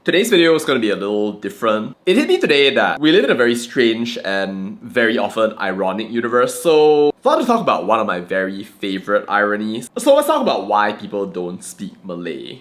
Today's video is going to be a little different. It hit me today that we live in a very strange and very often ironic universe, so I thought to talk about one of my very favorite ironies. So let's talk about why people don't speak Malay.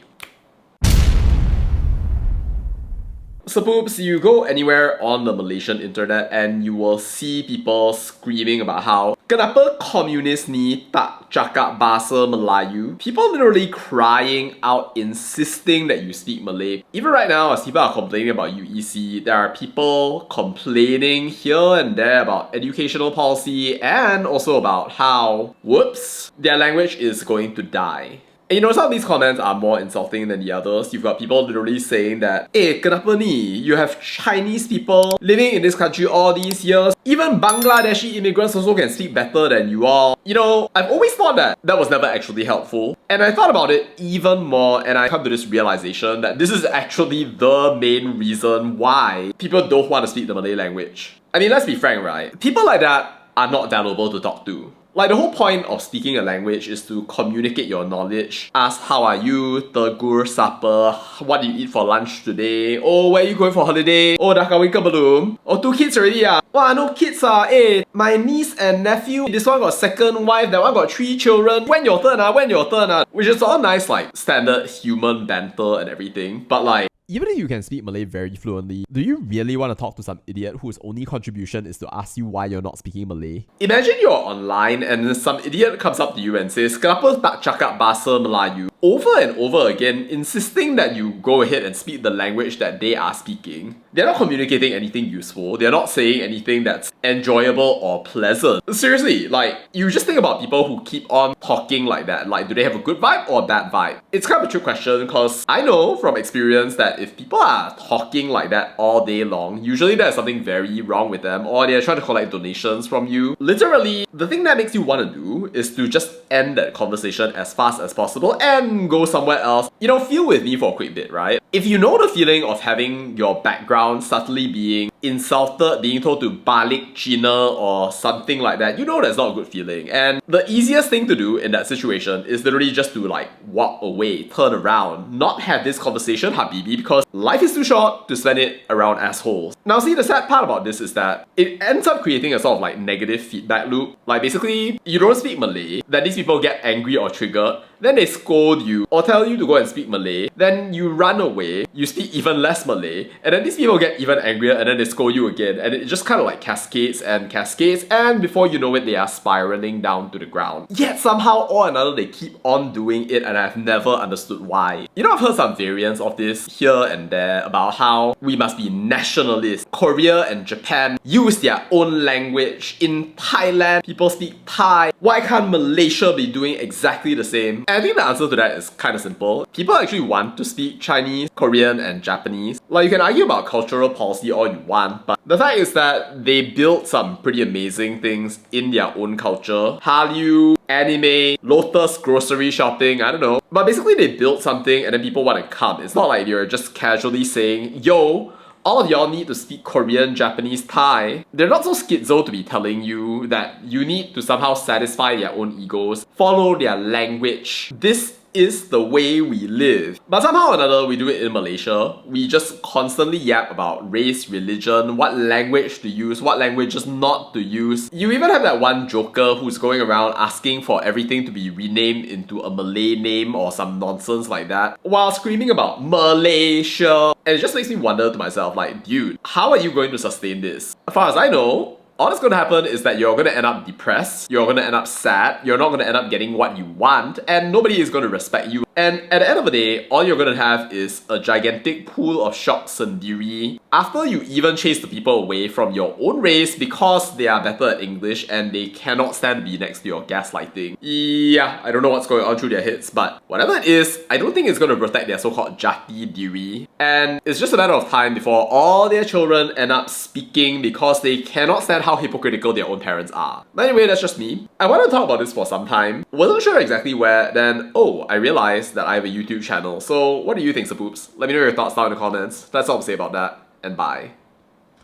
So poops, you go anywhere on the Malaysian internet and you will see people screaming about how kenapa komunis ni tak cakap bahasa Melayu? People literally crying out, insisting that you speak Malay. Even right now, as people are complaining about UEC, there are people complaining here and there about educational policy and also about how, whoops, their language is going to die. And you know, some of these comments are more insulting than the others. You've got people literally saying that, kenapa ni? You have Chinese people living in this country all these years. Even Bangladeshi immigrants also can speak better than you all. You know, I've always thought that was never actually helpful. And I thought about it even more and I come to this realization that this is actually the main reason why people don't want to speak the Malay language. I mean, let's be frank, right? People like that are not valuable to talk to. Like, the whole point of speaking a language is to communicate your knowledge. Ask, how are you? Tegur, supper. What do you eat for lunch today? Oh, where are you going for holiday? Oh, dah kahwin ke belum? Oh, 2 kids already ah? Wow, no kids ah. My niece and nephew, this one got second wife, that one got 3 children. When your turn ah? When your turn ah? Which is all nice, like, standard human banter and everything. But like, even if you can speak Malay very fluently, do you really want to talk to some idiot whose only contribution is to ask you why you're not speaking Malay? Imagine you're online and some idiot comes up to you and says, kenapa tak cakap bahasa Melayu? Over and over again, insisting that you go ahead and speak the language that they are speaking. They're not communicating anything useful. They're not saying anything that's enjoyable or pleasant. Seriously, like, you just think about people who keep on talking like that. Like, do they have a good vibe or a bad vibe? It's kind of a trick question because I know from experience that if people are talking like that all day long, usually there's something very wrong with them or they're trying to collect donations from you. Literally, the thing that makes you want to do is to just end that conversation as fast as possible and go somewhere else. You know, feel with me for a quick bit, right? If you know the feeling of having your background subtly being insulted, being told to balik China or something like that, you know that's not a good feeling. And the easiest thing to do in that situation is literally just to like walk away, turn around, not have this conversation, habibi, because life is too short to spend it around assholes. Now see, the sad part about this is that it ends up creating a sort of like negative feedback loop. Like basically, you don't speak Malay, then these people get angry or triggered, then they scold you or tell you to go and speak Malay, then you run away, you speak even less Malay, and then these people get even angrier and then they scold you again, and it just kind of like cascades, and before you know it, they are spiraling down to the ground. Yet somehow or another, they keep on doing it and I've never understood why. You know, I've heard some variants of this here and there about how we must be nationalists. Korea and Japan use their own language. In Thailand, people speak Thai. Why can't Malaysia be doing exactly the same? And I think the answer to that is kind of simple. People actually want to speak Chinese, Korean, and Japanese. Like, you can argue about cultural policy all you want, but the fact is that they built some pretty amazing things in their own culture. Hallyu, anime, Lotus grocery shopping, I don't know. But basically they built something and then people want to come. It's not like you're just casually saying, yo, all of y'all need to speak Korean, Japanese, Thai. They're not so schizo to be telling you that you need to somehow satisfy their own egos, follow their language. This is the way we live. But somehow or another, we do it in Malaysia. We just constantly yap about race, religion, what language to use, what languages not to use. You even have that one joker who's going around asking for everything to be renamed into a Malay name or some nonsense like that, while screaming about Malaysia. And it just makes me wonder to myself, like, dude, how are you going to sustain this? As far as I know, all that's going to happen is that you're going to end up depressed, you're going to end up sad, you're not going to end up getting what you want, and nobody is going to respect you. And at the end of the day, all you're going to have is a gigantic pool of shock sendiri after you even chase the people away from your own race because they are better at English and they cannot stand to be next to your gaslighting. Yeah, I don't know what's going on through their heads, but whatever it is, I don't think it's going to protect their so-called jati diri. And it's just a matter of time before all their children end up speaking because they cannot stand how hypocritical their own parents are. But anyway, that's just me. I wanted to talk about this for some time. Wasn't sure exactly where, then I realized that I have a YouTube channel. So what do you think, Sapoops? Let me know your thoughts down in the comments. That's all to say about that, and bye.